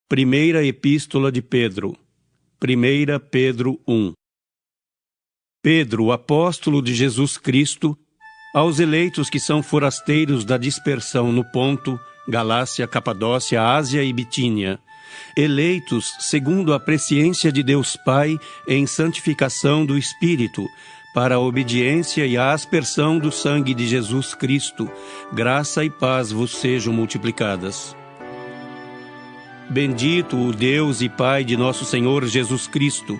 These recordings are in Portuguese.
Primeira Epístola de Pedro. 1 Pedro 1. Pedro, apóstolo de Jesus Cristo, aos eleitos que são forasteiros da dispersão no Ponto, Galácia, Capadócia, Ásia e Bitínia, eleitos segundo a presciência de Deus Pai em santificação do Espírito, para a obediência e a aspersão do sangue de Jesus Cristo, graça e paz vos sejam multiplicadas. Bendito o Deus e Pai de nosso Senhor Jesus Cristo,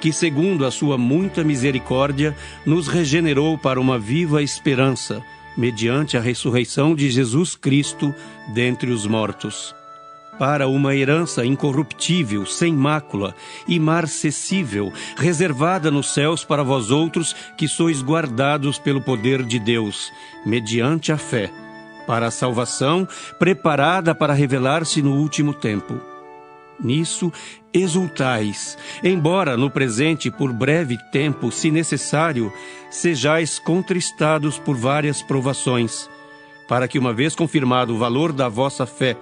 que segundo a sua muita misericórdia nos regenerou para uma viva esperança, mediante a ressurreição de Jesus Cristo dentre os mortos, para uma herança incorruptível, sem mácula, imarcessível, reservada nos céus para vós outros que sois guardados pelo poder de Deus, mediante a fé, para a salvação preparada para revelar-se no último tempo. Nisso exultais, embora no presente por breve tempo, se necessário, sejais contristados por várias provações, para que, uma vez confirmado o valor da vossa fé,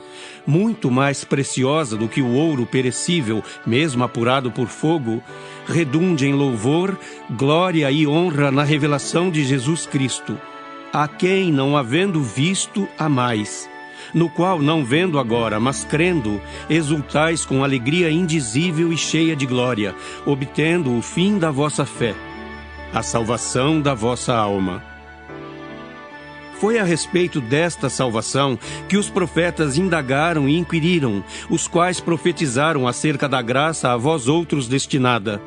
muito mais preciosa do que o ouro perecível, mesmo apurado por fogo, redunde em louvor, glória e honra na revelação de Jesus Cristo, a quem, não havendo visto, amais, no qual, não vendo agora, mas crendo, exultais com alegria indizível e cheia de glória, obtendo o fim da vossa fé, a salvação da vossa alma. Foi a respeito desta salvação que os profetas indagaram e inquiriram, os quais profetizaram acerca da graça a vós outros destinada,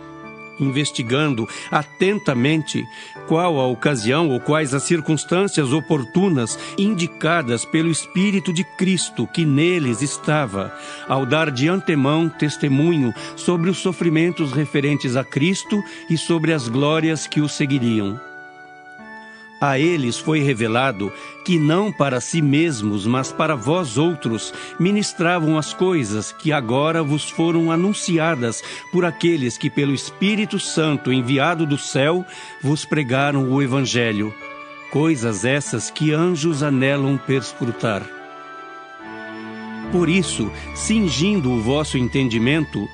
investigando atentamente qual a ocasião ou quais as circunstâncias oportunas indicadas pelo Espírito de Cristo que neles estava, ao dar de antemão testemunho sobre os sofrimentos referentes a Cristo e sobre as glórias que o seguiriam. A eles foi revelado que não para si mesmos, mas para vós outros, ministravam as coisas que agora vos foram anunciadas por aqueles que pelo Espírito Santo enviado do céu vos pregaram o Evangelho, coisas essas que anjos anelam perscrutar. Por isso, cingindo o vosso entendimento,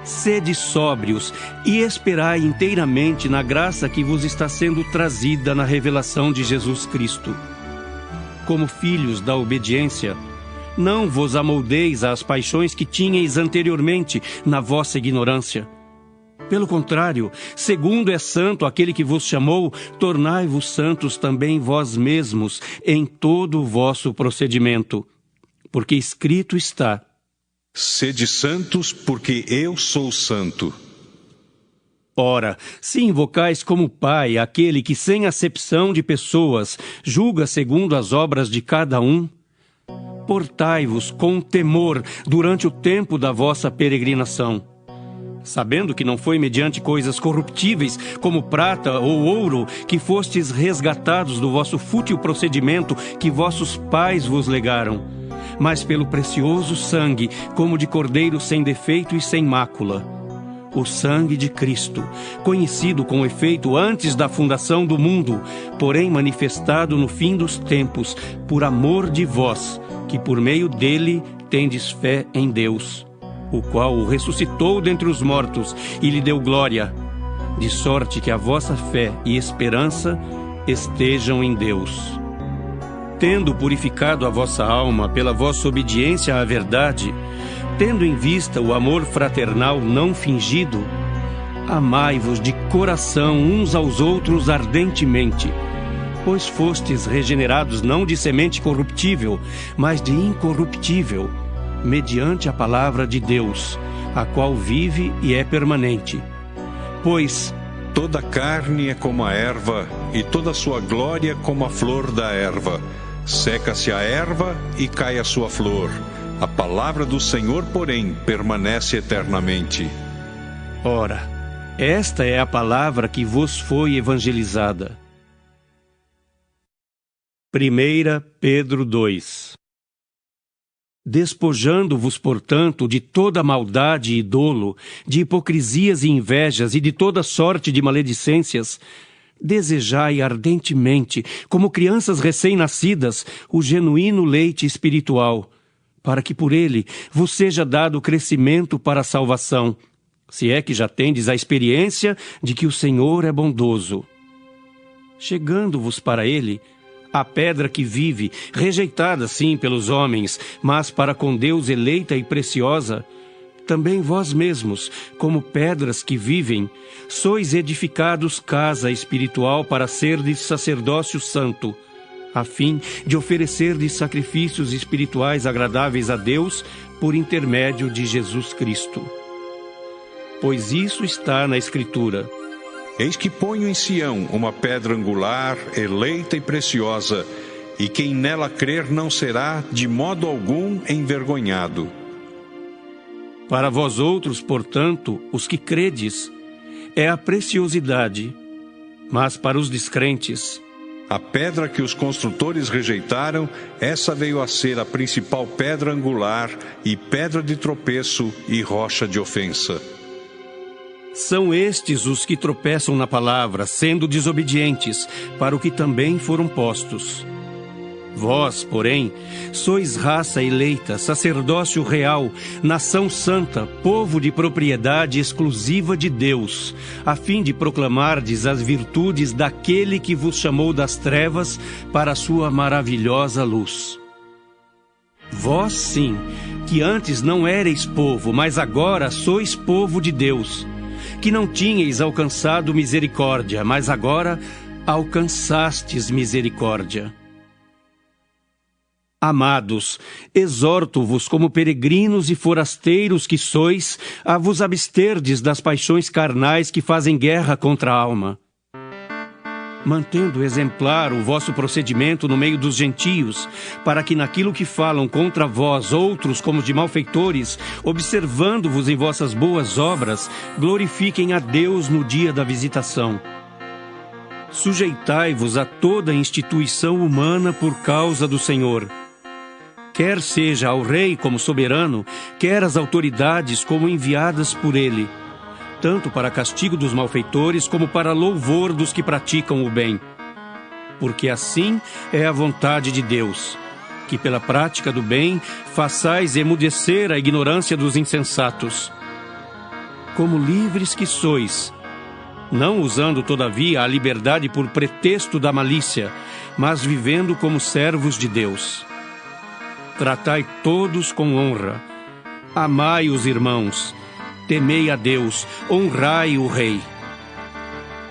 sede sóbrios e esperai inteiramente na graça que vos está sendo trazida na revelação de Jesus Cristo. Como filhos da obediência, não vos amoldeis às paixões que tinhais anteriormente na vossa ignorância. Pelo contrário, segundo é santo aquele que vos chamou, tornai-vos santos também vós mesmos em todo o vosso procedimento. Porque escrito está: sede santos, porque eu sou santo. Ora, se invocais como Pai aquele que, sem acepção de pessoas, julga segundo as obras de cada um, portai-vos com temor durante o tempo da vossa peregrinação, sabendo que não foi mediante coisas corruptíveis, como prata ou ouro, que fostes resgatados do vosso fútil procedimento que vossos pais vos legaram, mas pelo precioso sangue, como de cordeiro sem defeito e sem mácula, o sangue de Cristo, conhecido com efeito antes da fundação do mundo, porém manifestado no fim dos tempos, por amor de vós, que por meio dele tendes fé em Deus, o qual o ressuscitou dentre os mortos e lhe deu glória, de sorte que a vossa fé e esperança estejam em Deus. Tendo purificado a vossa alma pela vossa obediência à verdade, tendo em vista o amor fraternal não fingido, amai-vos de coração uns aos outros ardentemente, pois fostes regenerados não de semente corruptível, mas de incorruptível, mediante a palavra de Deus, a qual vive e é permanente. Pois toda carne é como a erva, e toda a sua glória como a flor da erva. Seca-se a erva e cai a sua flor. A palavra do Senhor, porém, permanece eternamente. Ora, esta é a palavra que vos foi evangelizada. 1 Pedro 2. Despojando-vos, portanto, de toda maldade e dolo, de hipocrisias e invejas e de toda sorte de maledicências, desejai ardentemente, como crianças recém-nascidas, o genuíno leite espiritual, para que por ele vos seja dado crescimento para a salvação, se é que já tendes a experiência de que o Senhor é bondoso. Chegando-vos para ele, a pedra que vive, rejeitada sim pelos homens, mas para com Deus eleita e preciosa, também vós mesmos, como pedras que vivem, sois edificados casa espiritual para serdes sacerdócio santo, a fim de oferecerdes sacrifícios espirituais agradáveis a Deus por intermédio de Jesus Cristo. Pois isso está na Escritura: Eis que ponho em Sião uma pedra angular, eleita e preciosa, e quem nela crer não será, de modo algum, envergonhado. Para vós outros, portanto, os que credes, é a preciosidade, mas para os descrentes, a pedra que os construtores rejeitaram, essa veio a ser a principal pedra angular, e pedra de tropeço e rocha de ofensa. São estes os que tropeçam na palavra, sendo desobedientes, para o que também foram postos. Vós, porém, sois raça eleita, sacerdócio real, nação santa, povo de propriedade exclusiva de Deus, a fim de proclamardes as virtudes daquele que vos chamou das trevas para a sua maravilhosa luz. Vós, sim, que antes não éreis povo, mas agora sois povo de Deus, que não tinhais alcançado misericórdia, mas agora alcançastes misericórdia. Amados, exorto-vos como peregrinos e forasteiros que sois, a vos absterdes das paixões carnais que fazem guerra contra a alma. Mantendo exemplar o vosso procedimento no meio dos gentios, para que naquilo que falam contra vós outros como de malfeitores, observando-vos em vossas boas obras, glorifiquem a Deus no dia da visitação. Sujeitai-vos a toda instituição humana por causa do Senhor, quer seja ao rei como soberano, quer às autoridades como enviadas por ele, tanto para castigo dos malfeitores como para louvor dos que praticam o bem. Porque assim é a vontade de Deus, que pela prática do bem façais emudecer a ignorância dos insensatos. Como livres que sois, não usando todavia a liberdade por pretexto da malícia, mas vivendo como servos de Deus. Tratai todos com honra, amai os irmãos, temei a Deus, honrai o Rei.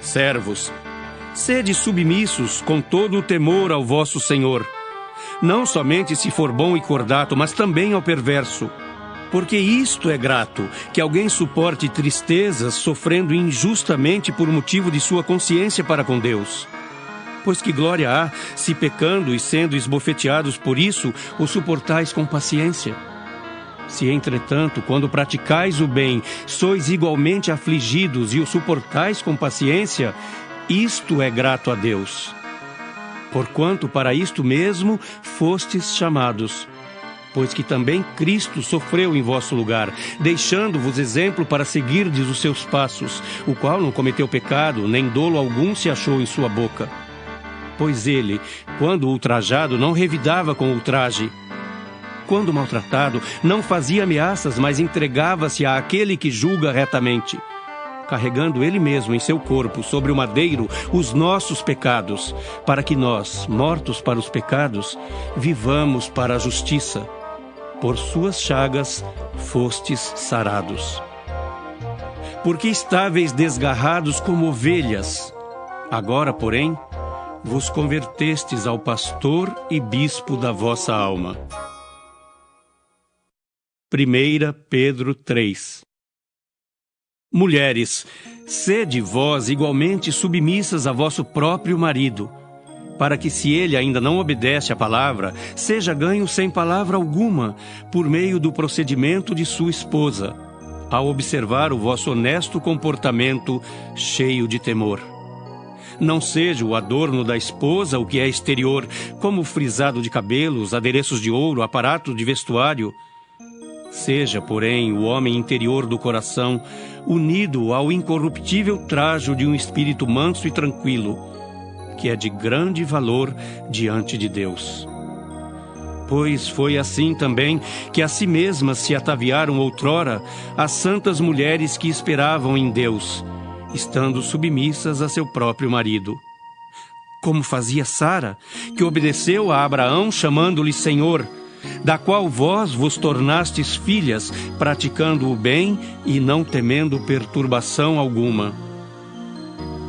Servos, sede submissos com todo o temor ao vosso Senhor, não somente se for bom e cordato, mas também ao perverso. Porque isto é grato, que alguém suporte tristezas, sofrendo injustamente por motivo de sua consciência para com Deus. Pois que glória há, se pecando e sendo esbofeteados por isso, o suportais com paciência. Se, entretanto, quando praticais o bem, sois igualmente afligidos e o suportais com paciência, isto é grato a Deus. Porquanto para isto mesmo fostes chamados, pois que também Cristo sofreu em vosso lugar, deixando-vos exemplo para seguirdes os seus passos, o qual não cometeu pecado, nem dolo algum se achou em sua boca. Pois ele, quando ultrajado, não revidava com ultraje. Quando maltratado, não fazia ameaças, mas entregava-se àquele que julga retamente, carregando ele mesmo em seu corpo, sobre o madeiro, os nossos pecados, para que nós, mortos para os pecados, vivamos para a justiça. Por suas chagas fostes sarados. Porque estáveis desgarrados como ovelhas, agora, porém, vos convertestes ao pastor e bispo da vossa alma. 1 Pedro 3. Mulheres, sede vós igualmente submissas a vosso próprio marido, para que, se ele ainda não obedece à palavra, seja ganho sem palavra alguma, por meio do procedimento de sua esposa, ao observar o vosso honesto comportamento cheio de temor. Não seja o adorno da esposa o que é exterior, como o frisado de cabelos, adereços de ouro, aparato de vestuário. Seja, porém, o homem interior do coração, unido ao incorruptível trajo de um espírito manso e tranquilo, que é de grande valor diante de Deus. Pois foi assim também que a si mesmas se ataviaram outrora as santas mulheres que esperavam em Deus, estando submissas a seu próprio marido. Como fazia Sara, que obedeceu a Abraão chamando-lhe Senhor, da qual vós vos tornastes filhas, praticando o bem e não temendo perturbação alguma.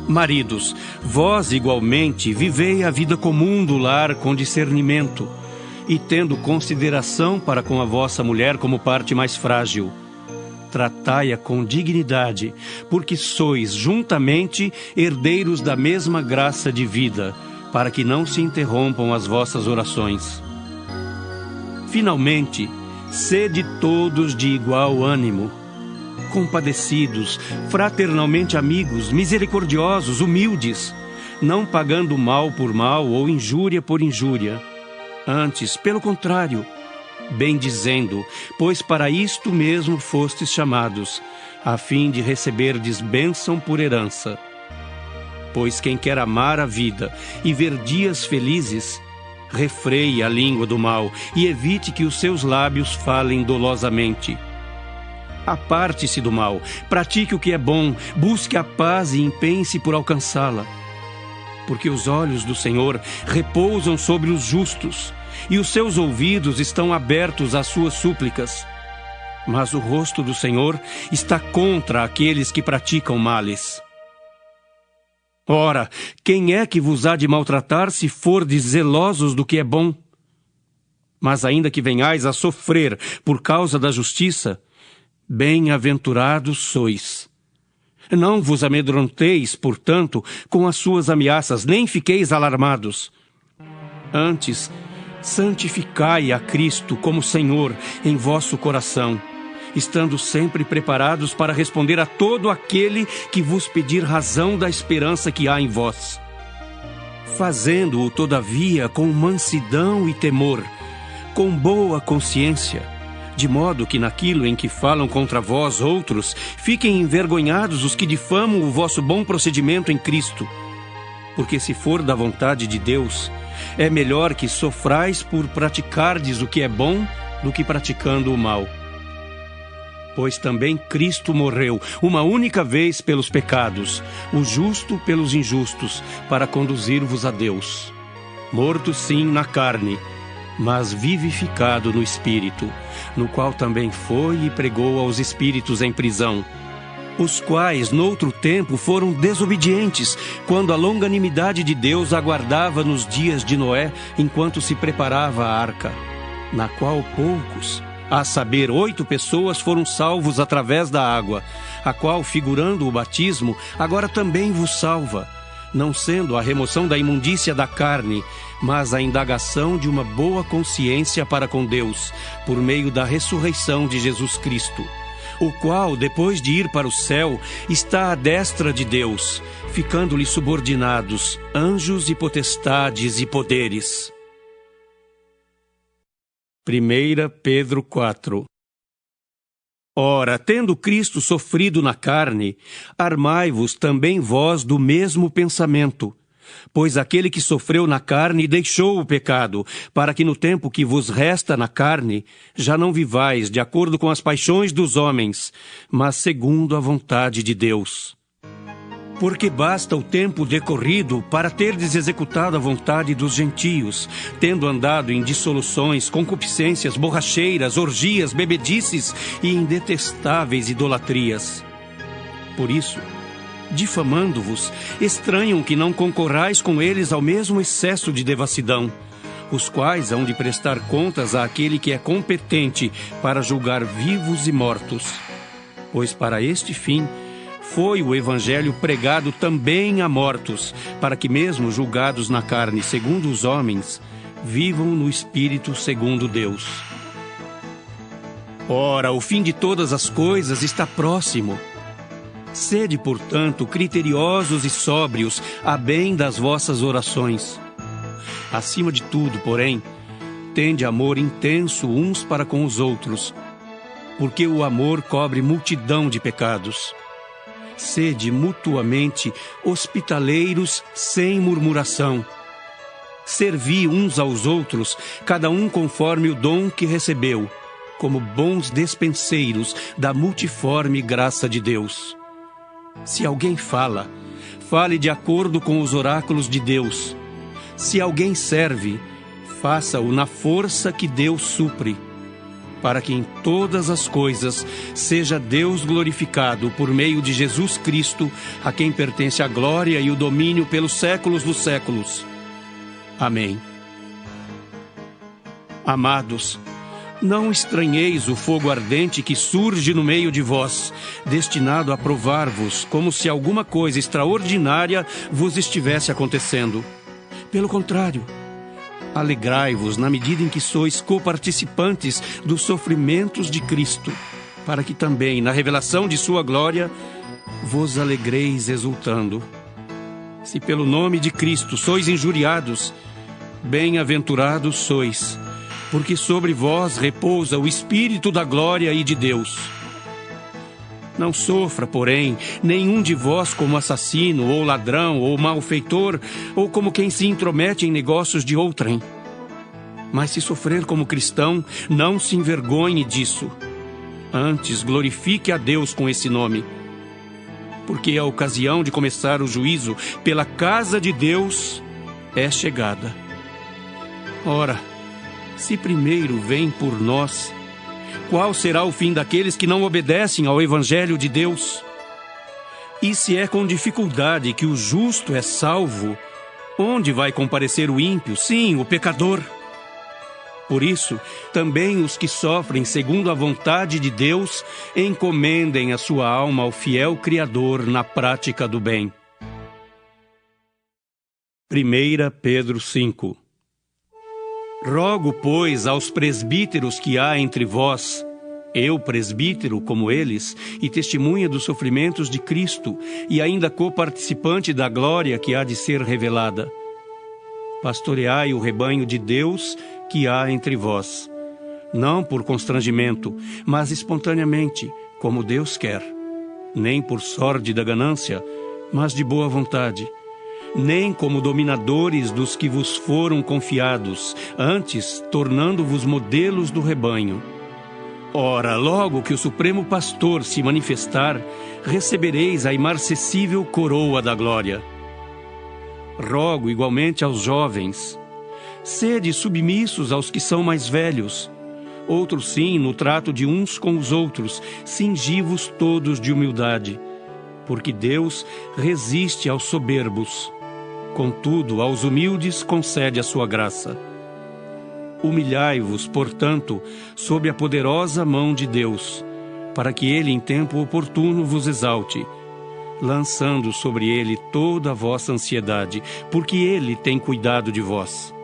Maridos, vós igualmente vivei a vida comum do lar com discernimento, e tendo consideração para com a vossa mulher como parte mais frágil. Tratai-a com dignidade, porque sois juntamente herdeiros da mesma graça de vida, para que não se interrompam as vossas orações. Finalmente, sede todos de igual ânimo, compadecidos, fraternalmente amigos, misericordiosos, humildes, não pagando mal por mal ou injúria por injúria. Antes, pelo contrário, bendizendo, pois para isto mesmo fostes chamados, a fim de receberdes bênção por herança. Pois quem quer amar a vida e ver dias felizes, refreie a língua do mal e evite que os seus lábios falem dolosamente. Aparte-se do mal, pratique o que é bom, busque a paz e empenhe-se por alcançá-la. Porque os olhos do Senhor repousam sobre os justos, e os seus ouvidos estão abertos às suas súplicas. Mas o rosto do Senhor está contra aqueles que praticam males. Ora, quem é que vos há de maltratar se fordes zelosos do que é bom? Mas ainda que venhais a sofrer por causa da justiça, bem-aventurados sois. Não vos amedronteis, portanto, com as suas ameaças, nem fiqueis alarmados. Antes, santificai a Cristo como Senhor em vosso coração, estando sempre preparados para responder a todo aquele que vos pedir razão da esperança que há em vós. Fazendo-o, todavia, com mansidão e temor, com boa consciência, de modo que naquilo em que falam contra vós outros, fiquem envergonhados os que difamam o vosso bom procedimento em Cristo. Porque se for da vontade de Deus, é melhor que sofrais por praticardes o que é bom do que praticando o mal. Pois também Cristo morreu uma única vez pelos pecados, o justo pelos injustos, para conduzir-vos a Deus. Morto sim na carne, mas vivificado no Espírito, no qual também foi e pregou aos espíritos em prisão, os quais, noutro tempo, foram desobedientes, quando a longanimidade de Deus aguardava nos dias de Noé, enquanto se preparava a arca, na qual poucos, a saber, 8 pessoas, foram salvos através da água, a qual, figurando o batismo, agora também vos salva, não sendo a remoção da imundícia da carne, mas a indagação de uma boa consciência para com Deus, por meio da ressurreição de Jesus Cristo, o qual, depois de ir para o céu, está à destra de Deus, ficando-lhe subordinados anjos e potestades e poderes. 1 Pedro 4. Ora, tendo Cristo sofrido na carne, armai-vos também vós do mesmo pensamento. Pois aquele que sofreu na carne deixou o pecado, para que no tempo que vos resta na carne, já não vivais de acordo com as paixões dos homens, mas segundo a vontade de Deus. Porque basta o tempo decorrido para terdes executado a vontade dos gentios, tendo andado em dissoluções, concupiscências, borracheiras, orgias, bebedices e em detestáveis idolatrias. Por isso, difamando-vos, estranham que não concorrais com eles ao mesmo excesso de devassidão, os quais hão de prestar contas àquele que é competente para julgar vivos e mortos. Pois para este fim foi o Evangelho pregado também a mortos, para que mesmo julgados na carne segundo os homens, vivam no Espírito segundo Deus. Ora, o fim de todas as coisas está próximo. Sede, portanto, criteriosos e sóbrios, a bem das vossas orações. Acima de tudo, porém, tende amor intenso uns para com os outros, porque o amor cobre multidão de pecados. Sede mutuamente hospitaleiros sem murmuração. Servi uns aos outros, cada um conforme o dom que recebeu, como bons despenseiros da multiforme graça de Deus. Se alguém fala, fale de acordo com os oráculos de Deus. Se alguém serve, faça-o na força que Deus supre, para que em todas as coisas seja Deus glorificado por meio de Jesus Cristo, a quem pertence a glória e o domínio pelos séculos dos séculos. Amém. Amados, não estranheis o fogo ardente que surge no meio de vós, destinado a provar-vos, como se alguma coisa extraordinária vos estivesse acontecendo. Pelo contrário, alegrai-vos na medida em que sois coparticipantes dos sofrimentos de Cristo, para que também, na revelação de sua glória, vos alegreis exultando. Se pelo nome de Cristo sois injuriados, bem-aventurados sois, porque sobre vós repousa o Espírito da glória e de Deus. Não sofra, porém, nenhum de vós como assassino, ou ladrão, ou malfeitor, ou como quem se intromete em negócios de outrem. Mas se sofrer como cristão, não se envergonhe disso. Antes, glorifique a Deus com esse nome. Porque a ocasião de começar o juízo pela casa de Deus é chegada. Ora, se primeiro vem por nós, qual será o fim daqueles que não obedecem ao Evangelho de Deus? E se é com dificuldade que o justo é salvo, onde vai comparecer o ímpio, sim, o pecador? Por isso, também os que sofrem segundo a vontade de Deus, encomendem a sua alma ao fiel Criador na prática do bem. 1 Pedro 5. Rogo, pois, aos presbíteros que há entre vós, eu, presbítero, como eles, e testemunha dos sofrimentos de Cristo, e ainda coparticipante da glória que há de ser revelada. Pastoreai o rebanho de Deus que há entre vós, não por constrangimento, mas espontaneamente, como Deus quer, nem por sórdida ganância, mas de boa vontade, nem como dominadores dos que vos foram confiados, antes tornando-vos modelos do rebanho. Ora, logo que o Supremo Pastor se manifestar, recebereis a imarcessível coroa da glória. Rogo igualmente aos jovens, sede submissos aos que são mais velhos. Outros sim, no trato de uns com os outros, cingi-vos todos de humildade, porque Deus resiste aos soberbos. Contudo, aos humildes concede a sua graça. Humilhai-vos, portanto, sob a poderosa mão de Deus, para que Ele em tempo oportuno vos exalte, lançando sobre Ele toda a vossa ansiedade, porque Ele tem cuidado de vós.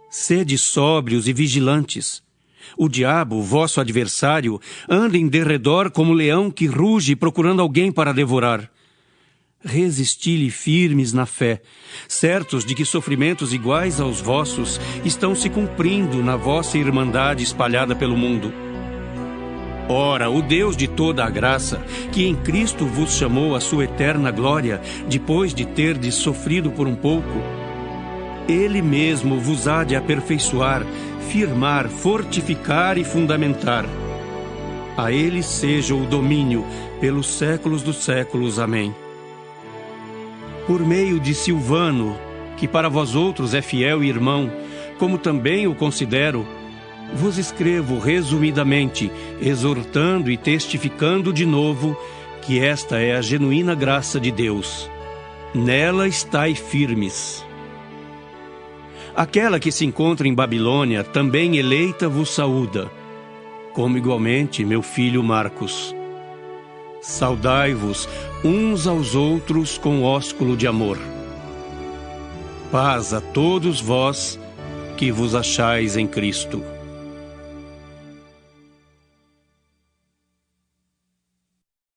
Sede sóbrios e vigilantes. O diabo, vosso adversário, anda em derredor como leão que ruge procurando alguém para devorar. Resisti-lhe firmes na fé, certos de que sofrimentos iguais aos vossos estão se cumprindo na vossa irmandade espalhada pelo mundo. Ora, o Deus de toda a graça, que em Cristo vos chamou à sua eterna glória, depois de terdes sofrido por um pouco, Ele mesmo vos há de aperfeiçoar, firmar, fortificar e fundamentar. A Ele seja o domínio pelos séculos dos séculos. Amém. Por meio de Silvano, que para vós outros é fiel e irmão, como também o considero, vos escrevo resumidamente, exortando e testificando de novo que esta é a genuína graça de Deus. Nela estai firmes. Aquela que se encontra em Babilônia, também eleita, vos saúda, como igualmente meu filho Marcos. Saudai-vos uns aos outros com ósculo de amor. Paz a todos vós que vos achais em Cristo.